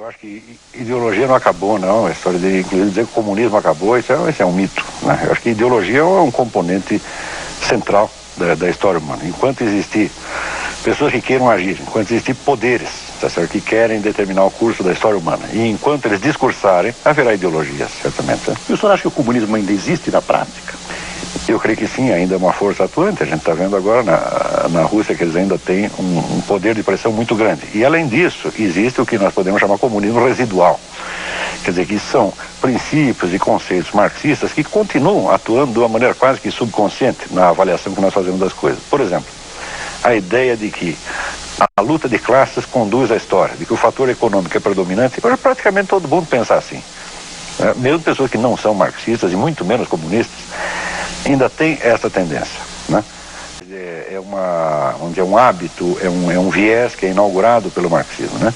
Eu acho que ideologia não acabou, não. A história de, inclusive, dizer que o comunismo acabou, isso é um mito, né? Eu acho que ideologia é um componente central da história humana. Enquanto existir pessoas que queiram agir, enquanto existir poderes, tá certo, que querem determinar o curso da história humana, e enquanto eles discursarem, haverá ideologia, certamente. Né? E o senhor acha que o comunismo ainda existe na prática? Eu creio que sim, ainda é uma força atuante. A gente está vendo agora na Rússia que eles ainda têm um poder de pressão muito grande. E além disso, existe o que nós podemos chamar de comunismo residual. Quer dizer, que são princípios e conceitos marxistas que continuam atuando de uma maneira quase que subconsciente na avaliação que nós fazemos das coisas. Por exemplo, a ideia de que a luta de classes conduz à história, de que o fator econômico é predominante. Hoje praticamente todo mundo pensa assim. Mesmo pessoas que não são marxistas e muito menos comunistas, ainda tem essa tendência, né? É um hábito, é um viés que é inaugurado pelo marxismo, né?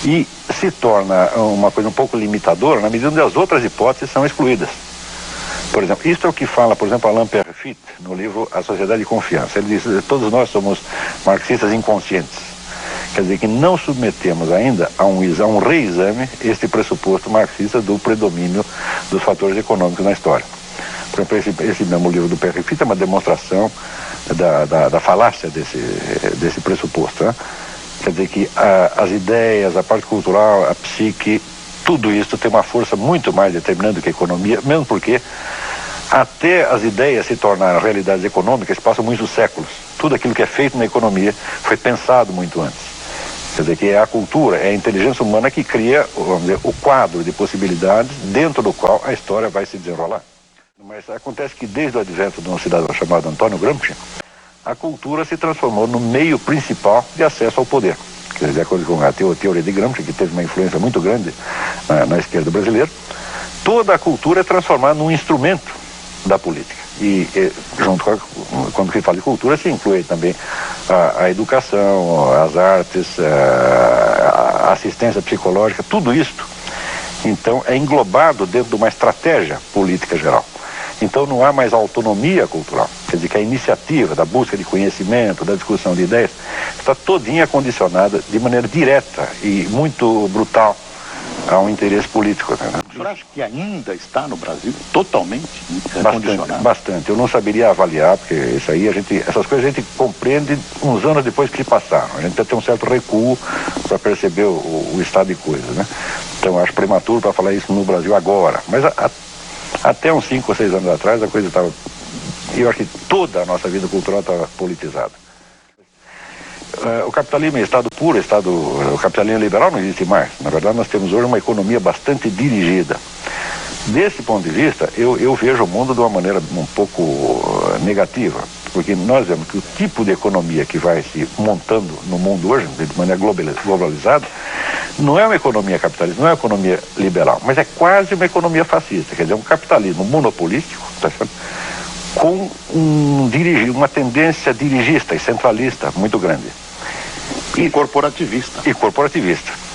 E se torna uma coisa um pouco limitadora na medida onde as outras hipóteses são excluídas. Por exemplo, isto é o que fala, por exemplo, Alain Peyrefitte no livro A Sociedade de Confiança. Ele diz: todos nós somos marxistas inconscientes. Quer dizer que não submetemos ainda a um reexame este pressuposto marxista do predomínio dos fatores econômicos na história. Por exemplo, esse mesmo livro do Peyrefitte é uma demonstração da falácia desse pressuposto, né? Quer dizer que as ideias, a parte cultural, a psique, tudo isso tem uma força muito mais determinante do que a economia, mesmo porque até as ideias se tornarem realidades econômicas passam muitos séculos. Tudo aquilo que é feito na economia foi pensado muito antes. Quer dizer que é a cultura, é a inteligência humana que cria, vamos dizer, o quadro de possibilidades dentro do qual a história vai se desenrolar. Mas acontece que desde o advento de um cidadão chamado Antônio Gramsci, a cultura se transformou no meio principal de acesso ao poder. Quer dizer, de acordo com a teoria de Gramsci, que teve uma influência muito grande na esquerda brasileira, toda a cultura é transformada num instrumento da política. E junto quando se fala de cultura, se inclui também a educação, as artes, a assistência psicológica, tudo isto, então, é englobado dentro de uma estratégia política geral. Então não há mais autonomia cultural. Quer dizer que a iniciativa da busca de conhecimento, da discussão de ideias, está todinha condicionada de maneira direta e muito brutal a um interesse político. Né? O senhor acha que ainda está no Brasil totalmente condicionado? Bastante. Eu não saberia avaliar, porque essas coisas a gente compreende uns anos depois que se passaram. A gente precisa ter um certo recuo para perceber o estado de coisas, né? Então acho prematuro para falar isso no Brasil agora. Mas até uns 5 ou 6 anos atrás a coisa estava... Eu acho que toda a nossa vida cultural estava politizada. O capitalismo é estado puro, o capitalismo liberal não existe mais. Na verdade, nós temos hoje uma economia bastante dirigida. Desse ponto de vista, eu vejo o mundo de uma maneira um pouco negativa, porque nós vemos que o tipo de economia que vai se montando no mundo hoje, de maneira globalizada, não é uma economia capitalista, não é uma economia liberal, mas é quase uma economia fascista, quer dizer, um capitalismo monopolístico, tá certo? Com uma tendência dirigista e centralista muito grande. E corporativista.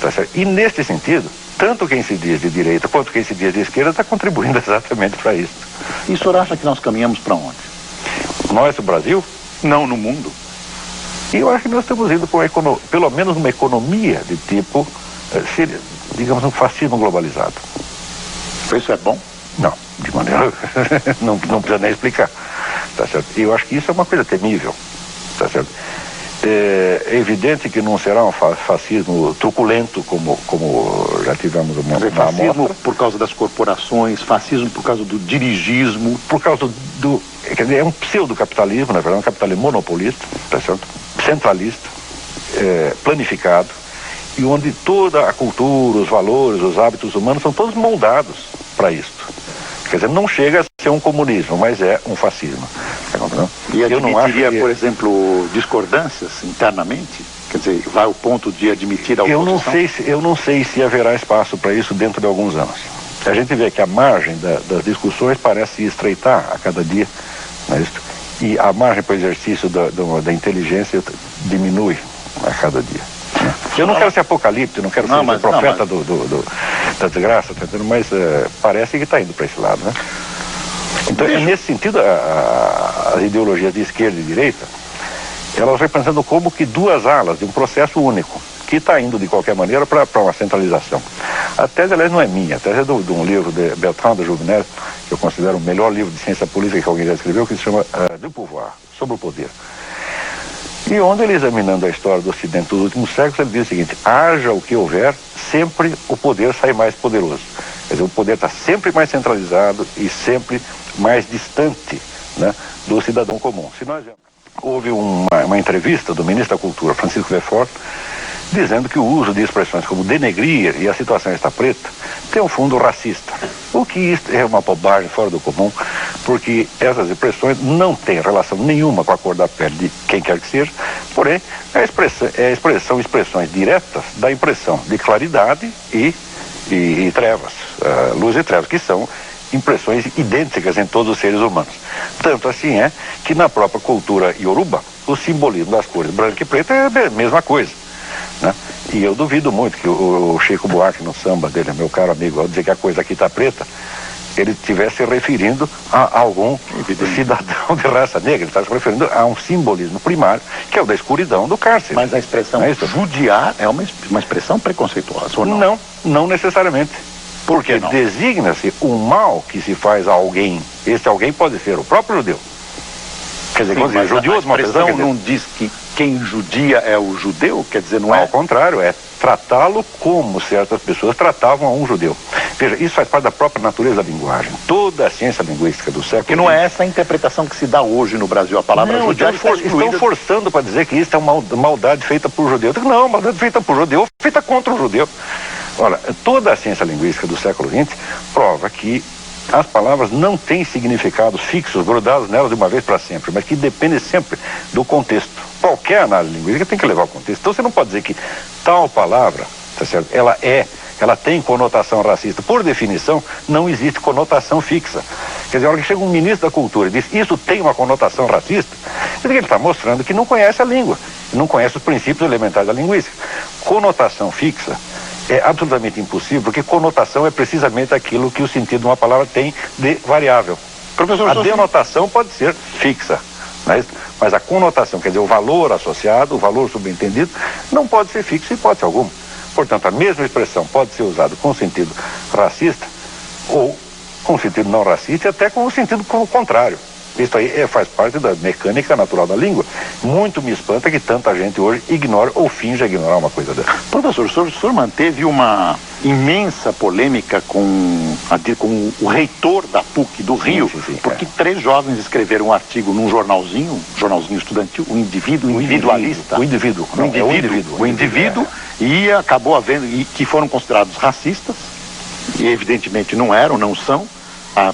Tá certo? E neste sentido, tanto quem se diz de direita quanto quem se diz de esquerda está contribuindo exatamente para isso. E o senhor acha que nós caminhamos para onde? Nós, o Brasil? Não, no mundo. E eu acho que nós estamos indo para pelo menos uma economia de tipo, digamos, um fascismo globalizado. Isso é bom? Não, de maneira... não precisa nem explicar. Tá certo? E eu acho que isso é uma coisa temível. Tá certo? É evidente que não será um fascismo truculento como já tivemos uma fascismo amostra. Por causa das corporações, fascismo por causa do dirigismo. Por causa quer dizer, é um pseudo-capitalismo, na verdade, um capitalismo monopolista, tá certo? Centralista, planificado, e onde toda a cultura, os valores, os hábitos humanos são todos moldados para isto. Quer dizer, não chega a ser um comunismo, mas é um fascismo. E admitiria, por exemplo, discordâncias internamente? Quer dizer, vai ao ponto de admitir a oposição? Eu não sei se haverá espaço para isso dentro de alguns anos. A gente vê que a margem das discussões parece se estreitar a cada dia, né, e a margem para o exercício da inteligência diminui a cada dia. Eu não quero ser apocalíptico, não quero ser profeta da desgraça, mas parece que está indo para esse lado, né? Então, nesse sentido, as ideologias de esquerda e direita, elas representam como que duas alas de um processo único, que está indo de qualquer maneira para uma centralização. A tese, aliás, não é minha, a tese é de um livro de Bertrand de Juvenel, que eu considero o melhor livro de ciência política que alguém já escreveu, que se chama Du Pouvoir, sobre o poder. E onde ele, examinando a história do Ocidente dos últimos séculos, ele diz o seguinte: haja o que houver, sempre o poder sai mais poderoso. Quer dizer, o poder está sempre mais centralizado e sempre mais distante, né, do cidadão comum. Se nós... Houve uma entrevista do ministro da Cultura, Francisco Lefort, dizendo que o uso de expressões como denegrir e a situação está preta tem um fundo racista. O que isso é uma bobagem fora do comum, porque essas expressões não têm relação nenhuma com a cor da pele de quem quer que seja, porém, são expressões diretas da impressão de claridade e trevas, luz e trevas, que são impressões idênticas em todos os seres humanos. Tanto assim é que na própria cultura ioruba, o simbolismo das cores branca e preta é a mesma coisa, né? E eu duvido muito que o Chico Buarque, no samba dele, meu caro amigo, ao dizer que a coisa aqui está preta, ele estivesse se referindo a algum cidadão de raça negra. Ele está se referindo a um simbolismo primário, que é o da escuridão do cárcere. Mas a expressão judiar é uma expressão preconceituosa, ou não? Não, não necessariamente. Porque designa-se um mal que se faz a alguém. Esse alguém pode ser o próprio judeu. Quer dizer, mas judeu, a expressão não diz que quem judia é o judeu? Quer dizer, não é? Ao contrário, é tratá-lo como certas pessoas tratavam a um judeu. Veja, isso faz parte da própria natureza da linguagem. Toda a ciência linguística do século... Que não é essa a interpretação que se dá hoje no Brasil. A palavra judiar estão forçando para dizer que isso é uma maldade feita por judeu. Não, maldade feita por judeu, feita contra o judeu. Ora, toda a ciência linguística do século XX prova que as palavras não têm significados fixos, grudados nelas de uma vez para sempre, mas que dependem sempre do contexto. Qualquer análise linguística tem que levar ao contexto. Então você não pode dizer que tal palavra, tá certo? Ela tem conotação racista. Por definição, não existe conotação fixa. Quer dizer, a hora que chega um ministro da Cultura e diz isso tem uma conotação racista, ele está mostrando que não conhece a língua, não conhece os princípios elementares da linguística. Conotação fixa é absolutamente impossível, porque conotação é precisamente aquilo que o sentido de uma palavra tem de variável. Professor, a denotação pode ser fixa, né? Mas a conotação, quer dizer, o valor associado, o valor subentendido, não pode ser fixo em hipótese alguma. Portanto, a mesma expressão pode ser usada com sentido racista ou com sentido não racista e até com o sentido contrário. Isso aí faz parte da mecânica natural da língua. Muito me espanta que tanta gente hoje ignore ou finja ignorar uma coisa dessa. Professor, o senhor manteve uma imensa polêmica com o reitor da PUC do Rio, porque 3 jovens escreveram um artigo num jornalzinho estudantil, o individualista. O indivíduo. E acabou havendo, e que foram considerados racistas, e evidentemente não são.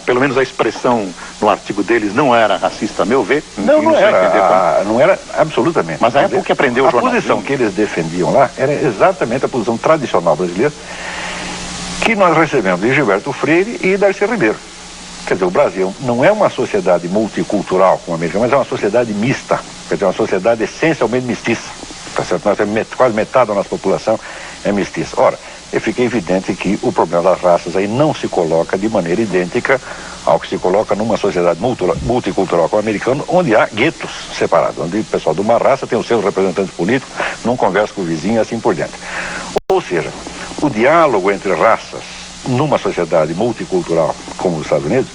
Pelo menos a expressão no artigo deles não era racista, a meu ver. Não era absolutamente. Mas a época que aprendeu o jornalismo. A posição que eles defendiam lá era exatamente a posição tradicional brasileira que nós recebemos de Gilberto Freire e Darcy Ribeiro. Quer dizer, o Brasil não é uma sociedade multicultural como a americana, mas é uma sociedade mista, quer dizer, uma sociedade essencialmente mestiça. Tá certo? Nós temos quase metade da nossa população é mestiça. Ora, fica evidente que o problema das raças aí não se coloca de maneira idêntica ao que se coloca numa sociedade multicultural como a americana, onde há guetos separados, onde o pessoal de uma raça tem os seus representantes políticos, não conversa com o vizinho e assim por diante. Ou seja, o diálogo entre raças numa sociedade multicultural como os Estados Unidos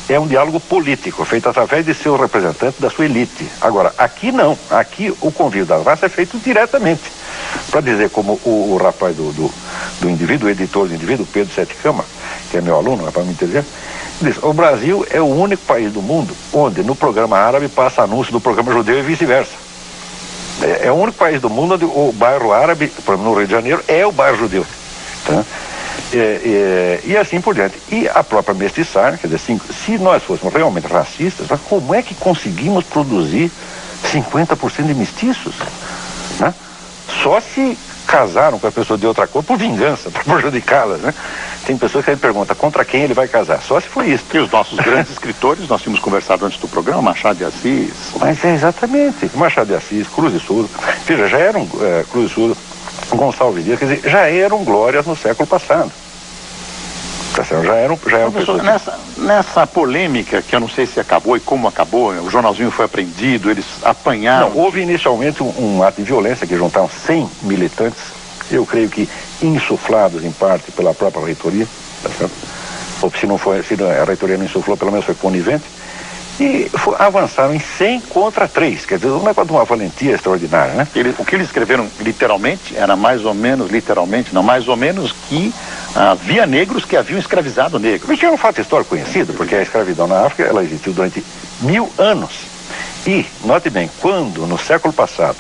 é um diálogo político, feito através de seus representantes da sua elite. Agora, aqui não. Aqui o convívio das raças é feito diretamente. Para dizer como o rapaz do indivíduo, o editor do indivíduo, Pedro Sete Câmara, que é meu aluno, é para me entender, diz: o Brasil é o único país do mundo onde no programa árabe passa anúncio do programa judeu e vice-versa. É o único país do mundo onde o bairro árabe, por exemplo, no Rio de Janeiro, é o bairro judeu. Tá? E assim por diante. E a própria mestiçagem, quer dizer, se nós fôssemos realmente racistas, como é que conseguimos produzir 50% de mestiços? Né? Só se casaram com a pessoa de outra cor por vingança, para prejudicá-las, né? Tem pessoas que me perguntam contra quem ele vai casar. Só se foi isso. E os nossos grandes escritores, nós tínhamos conversado antes do programa, Machado de Assis. Mas exatamente. Machado de Assis, Cruz de Souza. Veja, já eram Cruz de Souza, Gonçalves Dias, quer dizer, já eram glórias no século passado. Já eram pessoas. Nessa polêmica, que eu não sei se acabou e como acabou, o jornalzinho foi apreendido, eles apanharam. Não, houve inicialmente um ato de violência que juntaram 100 militantes eu creio que insuflados em parte pela própria reitoria, tá certo? Ou se não foi, se a reitoria não insuflou, pelo menos foi conivente, e avançaram em 100 contra 3, quer dizer, um negócio de uma valentia extraordinária, né? O que eles escreveram literalmente era mais ou menos que havia negros que haviam escravizado negros. Isso é um fato histórico conhecido, porque a escravidão na África, ela existiu durante 1000 anos. E, note bem, quando no século passado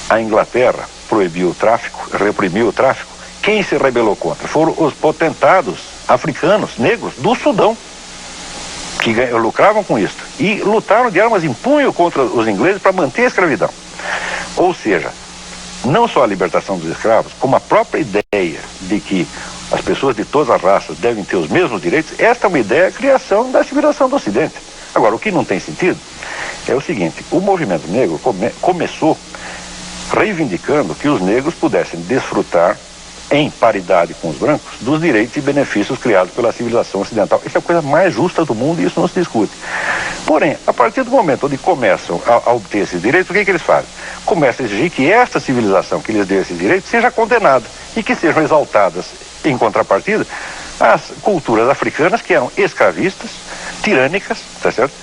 a Inglaterra proibiu o tráfico, reprimiu o tráfico, quem se rebelou contra? Foram os potentados africanos, negros, do Sudão, que lucravam com isso e lutaram de armas em punho contra os ingleses para manter a escravidão. Ou seja, não só a libertação dos escravos, como a própria ideia de que as pessoas de todas as raças devem ter os mesmos direitos, esta é uma ideia da criação da civilização do Ocidente. Agora, o que não tem sentido é o seguinte: o movimento negro começou reivindicando que os negros pudessem desfrutar, em paridade com os brancos, dos direitos e benefícios criados pela civilização ocidental. Isso é a coisa mais justa do mundo e isso não se discute. Porém, a partir do momento onde começam a obter esses direitos, o que eles fazem? Começam a exigir que esta civilização que lhes deu esses direitos seja condenada e que sejam exaltadas, em contrapartida, as culturas africanas que eram escravistas, tirânicas, tá certo?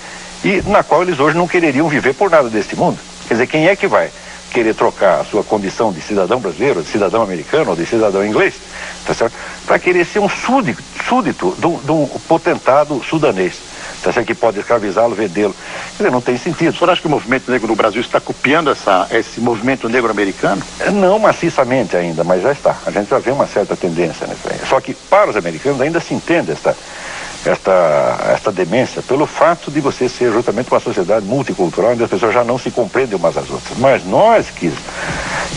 E na qual eles hoje não quereriam viver por nada deste mundo. Quer dizer, quem é que vai querer trocar a sua condição de cidadão brasileiro, de cidadão americano ou de cidadão inglês, tá certo? Para querer ser um súdito de um potentado sudanês, tá certo? Que pode escravizá-lo, vendê-lo. Quer dizer, não tem sentido. O senhor acha que o movimento negro no Brasil está copiando esse movimento negro americano? Não maciçamente ainda, mas já está. A gente já vê uma certa tendência nisso aí. Só que para os americanos ainda se entende esta demência pelo fato de você ser justamente uma sociedade multicultural onde as pessoas já não se compreendem umas às outras. Mas nós que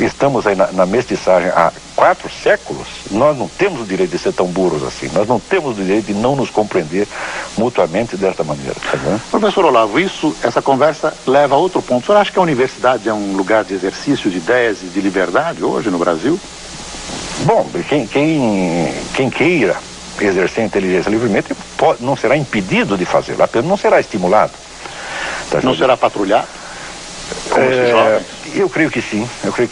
estamos aí na mestiçagem há 4 séculos, nós não temos o direito de ser tão burros assim. Nós não temos o direito de não nos compreender mutuamente desta maneira. Tá vendo? Professor Olavo, essa conversa leva a outro ponto. O senhor acha que a universidade é um lugar de exercício de ideias e de liberdade hoje no Brasil? Bom, quem queira exercer a inteligência livremente não será impedido de fazê-lo, apenas não será estimulado. Tá, não será patrulhado? Como esses jovens? Eu creio que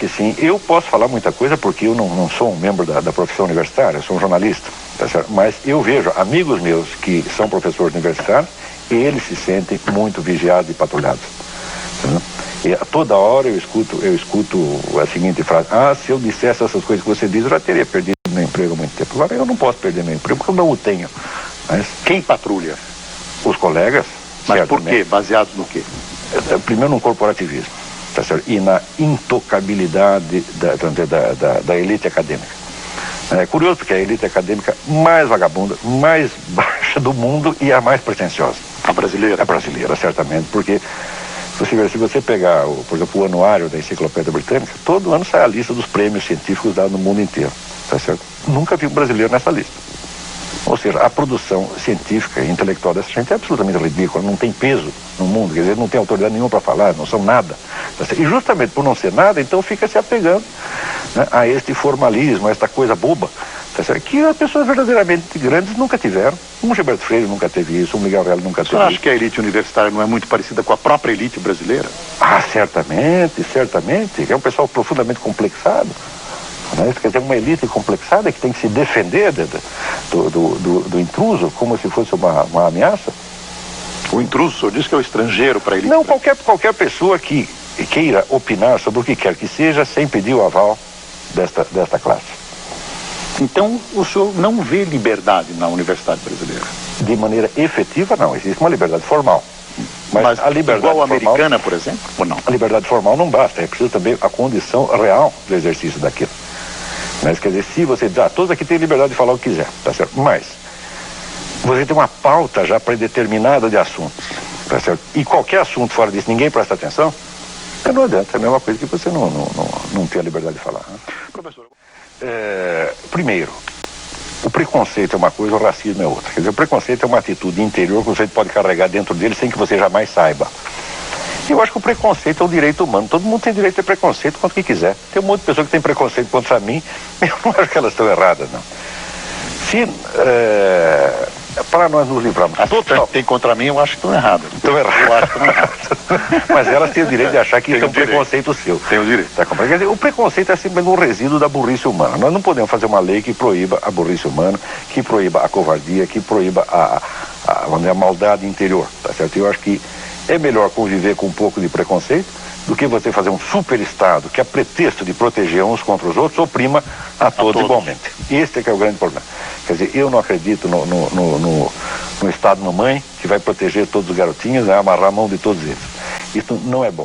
sim, eu posso falar muita coisa porque eu não sou um membro da profissão universitária, eu sou um jornalista, tá certo? Mas eu vejo amigos meus que são professores universitários e eles se sentem muito vigiados e patrulhados, tá? E a toda hora eu escuto a seguinte frase: se eu dissesse essas coisas que você diz, eu já teria perdido meu emprego há muito tempo. Agora eu não posso perder meu emprego porque eu não o tenho. Mas quem patrulha? Os colegas. Mas certamente. Por quê? Baseado no quê? Primeiro no corporativismo, tá certo? E na intocabilidade da elite acadêmica. É curioso porque é a elite acadêmica mais vagabunda, mais baixa do mundo e a mais pretensiosa. A brasileira? A brasileira, certamente, porque se você pegar, por exemplo, o anuário da Enciclopédia Britânica, todo ano sai a lista dos prêmios científicos dados no mundo inteiro, tá certo? Nunca vi um brasileiro nessa lista. Ou seja, a produção científica e intelectual dessa gente é absolutamente ridícula, não tem peso no mundo, quer dizer, não tem autoridade nenhuma para falar, não são nada. Tá certo? E justamente por não ser nada, então fica se apegando, né, a este formalismo, a esta coisa boba, tá certo? Que as pessoas verdadeiramente grandes nunca tiveram. Um Gilberto Freire nunca teve isso, um Miguel Reale nunca teve isso. Você acha que a elite universitária não é muito parecida com a própria elite brasileira? Certamente. É um pessoal profundamente complexado. Né? Quer dizer, uma elite complexada que tem que se defender do intruso como se fosse uma ameaça. O intruso, o senhor diz que é o estrangeiro para a elite? Não, qualquer pessoa que queira opinar sobre o que quer que seja sem pedir o aval desta classe. Então, o senhor não vê liberdade na universidade brasileira? De maneira efetiva, não. Existe uma liberdade formal. Mas a liberdade igual a formal, americana, por exemplo, ou não? A liberdade formal não basta, é preciso também a condição real do exercício daquilo. Mas, quer dizer, se você diz, todos aqui têm liberdade de falar o que quiser, tá certo? Mas você tem uma pauta já predeterminada de assuntos, tá certo? E qualquer assunto fora disso, ninguém presta atenção, não adianta, é a mesma coisa que você não ter a liberdade de falar. Né? Professor... Primeiro, o preconceito é uma coisa, o racismo é outra. Quer dizer, o preconceito é uma atitude interior que você pode carregar dentro dele sem que você jamais saiba. Eu acho que o preconceito é um direito humano. Todo mundo tem direito a ter preconceito contra o que quiser. Tem um monte de pessoas que tem preconceito contra mim, eu não acho que elas estão erradas, não. Se para nós nos livrarmos As que tem contra mim, eu acho que estão erradas. Estão erradas. Eu acho que estão erradas. Mas elas têm o direito de achar que isso é um preconceito seu. Tem o direito. Tá, quer dizer, o preconceito é simplesmente um resíduo da burrice humana. Nós não podemos fazer uma lei que proíba a burrice humana, que proíba a covardia, que proíba vamos dizer, a maldade interior, tá certo? Eu acho que é melhor conviver com um pouco de preconceito do que você fazer um super Estado que, a pretexto de proteger uns contra os outros, oprima a todos igualmente. Este é que é o grande problema. Quer dizer, eu não acredito no Estado mamãe que vai proteger todos os garotinhos, né, amarrar a mão de todos eles. Isso não é bom.